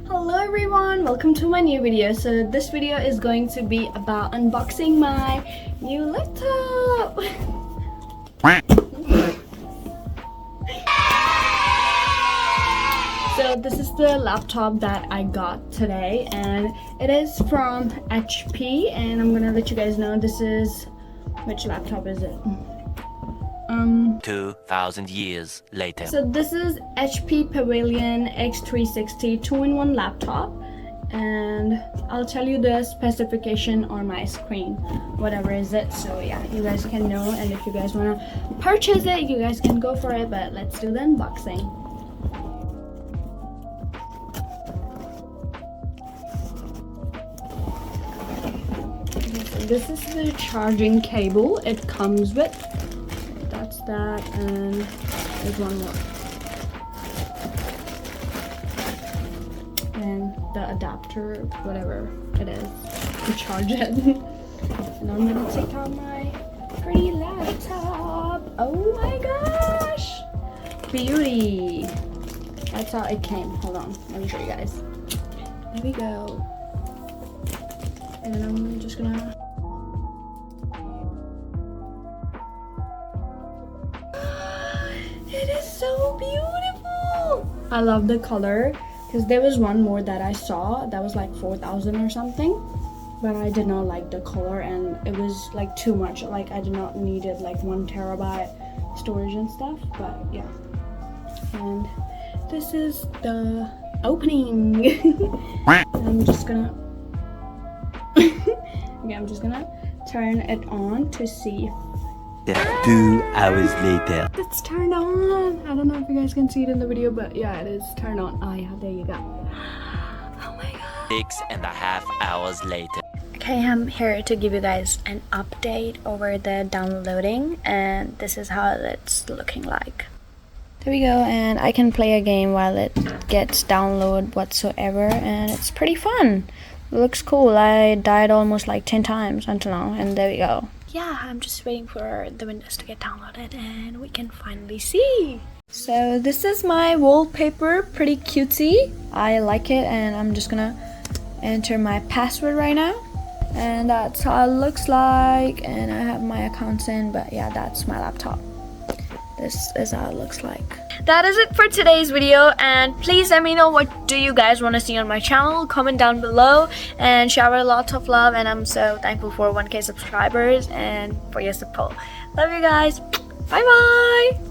Hello everyone, welcome to my new video. So this video is going to be about unboxing my new laptop. So this is the laptop that I got today and it is from HP, and I'm gonna let you guys know this is, which laptop is it? 2,000 years later. So this is HP Pavilion x360 2-in-1 laptop, and I'll tell you the specification on my screen, whatever is it. So yeah, you guys can know, and if you guys want to purchase it, you guys can go for it, but let's do the unboxing. Okay, so this is the charging cable it comes with. That's that, and there's one more, and the adapter, whatever it is, to charge it. And I'm gonna take out my pretty laptop. Oh my gosh, beauty. That's how it came. Hold on, let me show you guys. There we go. And I'm just gonna It is so beautiful. I love the color, because there was one more that I saw that was like 4,000 or something, but I did not like the color and it was like too much. Like I did not need it like 1 terabyte storage and stuff, but yeah. And this is the opening. I'm just gonna okay, I'm just gonna turn it on to see. 2 hours later. It's turned on. I don't know if you guys can see it in the video, but yeah, it is turned on. Oh yeah, there you go. Oh my god. 6.5 hours later. Okay, I'm here to give you guys an update over the downloading, and this is how it's looking like. There we go, and I can play a game while it gets downloaded whatsoever, and it's pretty fun. It looks cool. I died almost like 10 times until now, and there we go. Yeah, I'm just waiting for the windows to get downloaded and we can finally see. So this is my wallpaper, pretty cutesy. I like it, and I'm just gonna enter my password right now. And that's how it looks like, and I have my accounts in, but yeah, that's my laptop. This is how it looks like. That is it for today's video, and please let me know what do you guys want to see on my channel. Comment down below and shower lots of love, and I'm so thankful for 1K subscribers and for your support. Love you guys. Bye bye.